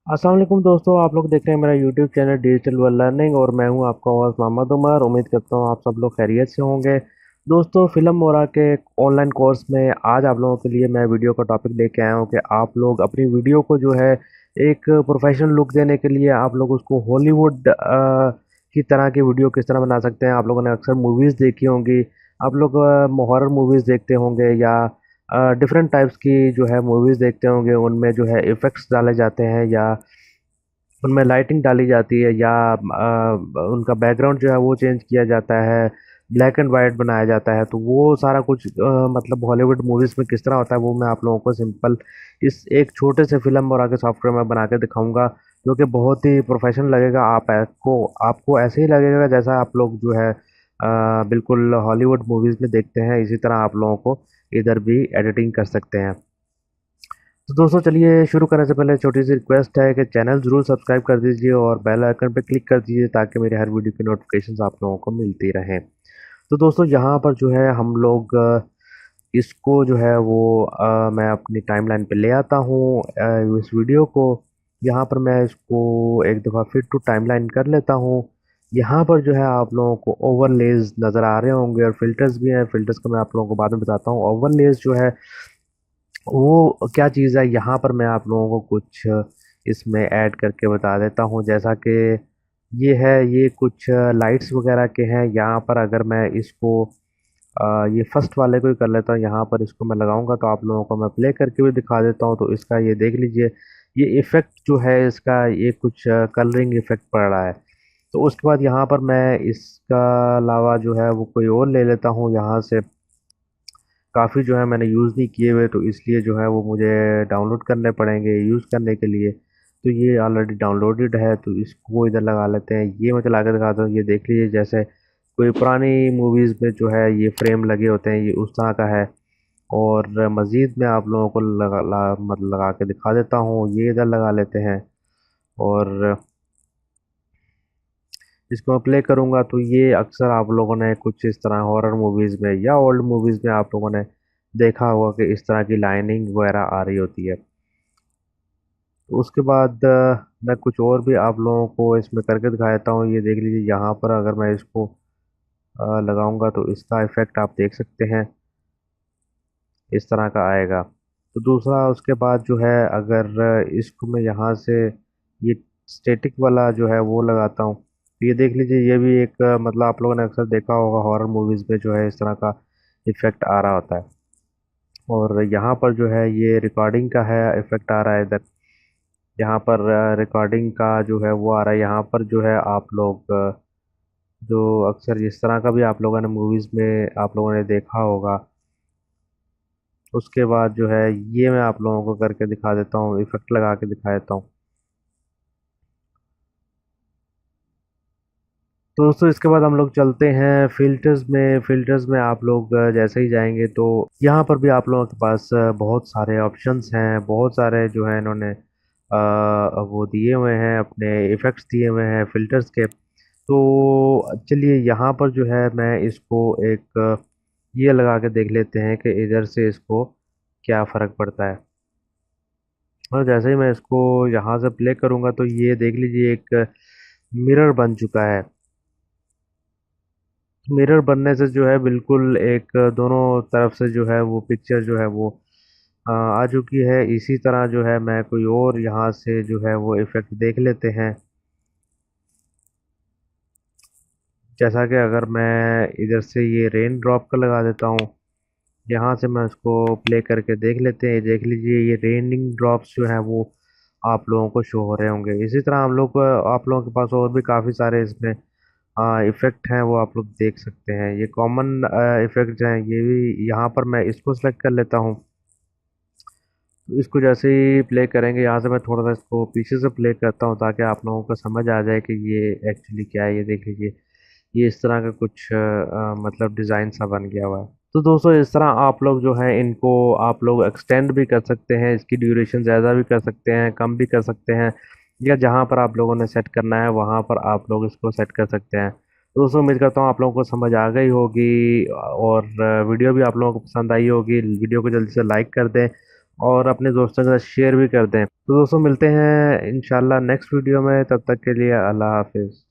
अस्सलाम वालेकुम दोस्तों, आप लोग देख रहे हैं मेरा YouTube channel digital world learning और मैं हूं आपका होस्ट मोहम्मद उमर। उम्मीद करता हूं आप सब लोग खैरियत से होंगे। दोस्तों, फिल्म मोरा के ऑनलाइन कोर्स में आज आप लोगों के लिए मैं वीडियो का टॉपिक लेके आया हूं कि आप लोग अपनी वीडियो को जो है एक प्रोफेशनल लुक देने के लिए आप लोग उसको हॉलीवुड की तरह की वीडियो किस तरह बना सकते हैं। आप लोगों ने अक्सर मूवीज़ देखी होंगी, आप लोग हॉरर मूवीज़ देखते होंगे या डिफरेंट टाइप्स की जो है मूवीज़ देखते होंगे। उनमें जो है इफ़ेक्ट्स डाले जाते हैं या उनमें लाइटिंग डाली जाती है या उनका बैकग्राउंड जो है वो चेंज किया जाता है, ब्लैक एंड वाइट बनाया जाता है। तो वो सारा कुछ मतलब हॉलीवुड मूवीज़ में किस तरह होता है वो मैं आप लोगों को सिंपल इस एक छोटे से फिल्म और आगे सॉफ्टवेयर में बना के दिखाऊंगा, जो कि बहुत ही प्रोफेशनल लगेगा। आपको आपको ऐसे ही लगेगा जैसा आप लोग जो है बिल्कुल हॉलीवुड मूवीज़ में देखते हैं। इसी तरह आप लोगों को इधर भी एडिटिंग कर सकते हैं। तो दोस्तों, चलिए शुरू करने से पहले छोटी सी रिक्वेस्ट है कि चैनल ज़रूर सब्सक्राइब कर दीजिए और बेल आइकन पर क्लिक कर दीजिए ताकि मेरे हर वीडियो की नोटिफिकेशंस आप लोगों को मिलती रहें। तो दोस्तों, यहाँ पर जो है हम लोग इसको जो है वो मैं अपनी टाइमलाइन पे ले आता हूँ इस वीडियो को। यहाँ पर मैं इसको एक दफ़ा फिट टू टाइमलाइन कर लेता हूँ। यहाँ पर जो है आप लोगों को ओवरलेज नज़र आ रहे होंगे और फिल्टर्स भी हैं। फिल्टर्स का मैं आप लोगों को बाद में बताता हूँ। ओवरलेज जो है वो क्या चीज़ है, यहाँ पर मैं आप लोगों को कुछ इसमें ऐड करके बता देता हूँ। जैसा कि ये है, ये कुछ लाइट्स वगैरह के हैं। यहाँ पर अगर मैं इसको ये फर्स्ट वाले को ही कर लेता हूँ, यहाँ पर इसको मैं लगाऊंगा तो आप लोगों को मैं प्ले करके भी दिखा देता हूँ। तो इसका ये देख लीजिए, ये इफ़ेक्ट जो है इसका ये कुछ कलरिंग इफ़ेक्ट पड़ रहा है। तो उसके बाद यहाँ पर मैं इसका अलावा जो है वो कोई और ले लेता हूँ यहाँ से। काफ़ी जो है मैंने यूज़ नहीं किए हुए, तो इसलिए जो है वो मुझे डाउनलोड करने पड़ेंगे यूज़ करने के लिए। तो ये ऑलरेडी डाउनलोडेड है तो इसको इधर लगा लेते हैं। ये मैं चला के दिखाता हूँ। ये देख लीजिए, जैसे कोई पुरानी मूवीज़ में जो है ये फ्रेम लगे होते हैं, ये उस तरह का है। और मज़ीद मैं आप लोगों को मतलब लगा के दिखा देता हूँ। ये इधर लगा लेते हैं और इसको मैं प्ले करूँगा तो ये अक्सर आप लोगों ने कुछ इस तरह हॉरर मूवीज़ में या ओल्ड मूवीज़ में आप लोगों ने देखा होगा कि इस तरह की लाइनिंग वगैरह आ रही होती है। तो उसके बाद मैं कुछ और भी आप लोगों को इसमें करके दिखा देता हूँ। ये देख लीजिए, यहाँ पर अगर मैं इसको लगाऊंगा तो इसका इफ़ेक्ट आप देख सकते हैं, इस तरह का आएगा। तो दूसरा उसके बाद जो है, अगर इसको मैं यहाँ से ये स्टैटिक वाला जो है वो लगाता हूँ तो ये देख लीजिए, ये भी एक मतलब आप लोगों ने अक्सर देखा होगा हॉरर मूवीज़ में जो है इस तरह का इफ़ेक्ट आ रहा होता है। और यहाँ पर जो है ये रिकॉर्डिंग का है इफ़ेक्ट आ रहा है इधर। यहाँ पर रिकॉर्डिंग का जो है वो आ रहा है। यहाँ पर जो है आप लोग जो अक्सर इस तरह का भी आप लोगों ने मूवीज़ में आप लोगों ने देखा होगा। उसके बाद जो है ये मैं आप लोगों को करके दिखा देता हूँ, इफ़ेक्ट लगा के दिखा देता हूँ। तो दोस्तों, इसके बाद हम लोग चलते हैं फ़िल्टर्स में। फ़िल्टर्स में आप लोग जैसे ही जाएंगे तो यहाँ पर भी आप लोगों के पास बहुत सारे ऑप्शंस हैं। बहुत सारे जो है इन्होंने वो दिए हुए हैं, अपने इफ़ेक्ट्स दिए हुए हैं फ़िल्टर्स के। तो चलिए यहाँ पर जो है मैं इसको एक ये लगा के देख लेते हैं कि इधर से इसको क्या फ़र्क पड़ता है। और जैसे ही मैं इसको यहाँ से प्ले करूँगा तो ये देख लीजिए, एक मिरर बन चुका है। मिरर बनने से जो है बिल्कुल एक दोनों तरफ से जो है वो पिक्चर जो है वो आ चुकी है। इसी तरह जो है मैं कोई और यहाँ से जो है वो इफ़ेक्ट देख लेते हैं। जैसा कि अगर मैं इधर से ये रेन ड्रॉप का लगा देता हूँ, यहाँ से मैं उसको प्ले करके देख लेते हैं। देख लीजिए, ये रेनिंग ड्रॉप्स जो है वो आप लोगों को शो हो रहे होंगे। इसी तरह आप लोगों के पास और भी काफ़ी सारे इसमें इफ़ेक्ट हैं, वो आप लोग देख सकते हैं। ये कॉमन इफ़ेक्ट हैं, ये भी यहाँ पर मैं इसको सेलेक्ट कर लेता हूँ। तो इसको जैसे ही प्ले करेंगे, यहाँ से मैं थोड़ा सा इसको पीछे से प्ले करता हूँ ताकि आप लोगों को समझ आ जाए कि ये एक्चुअली क्या है। ये देख लीजिए, ये इस तरह का कुछ मतलब डिज़ाइन सा बन गया हुआ है। तो दोस्तों, इस तरह आप लोग जो है इनको आप लोग एक्सटेंड भी कर सकते हैं, इसकी ड्यूरेशन ज़्यादा भी कर सकते हैं, कम भी कर सकते हैं, या जहाँ पर आप लोगों ने सेट करना है वहाँ पर आप लोग इसको सेट कर सकते हैं। तो दोस्तों, उम्मीद करता हूँ आप लोगों को समझ आ गई होगी और वीडियो भी आप लोगों को पसंद आई होगी। वीडियो को जल्दी से लाइक कर दें और अपने दोस्तों के साथ शेयर भी कर दें। तो दोस्तों मिलते हैं इंशाल्लाह नेक्स्ट वीडियो में, तब तक के लिए अल्लाह हाफिज़।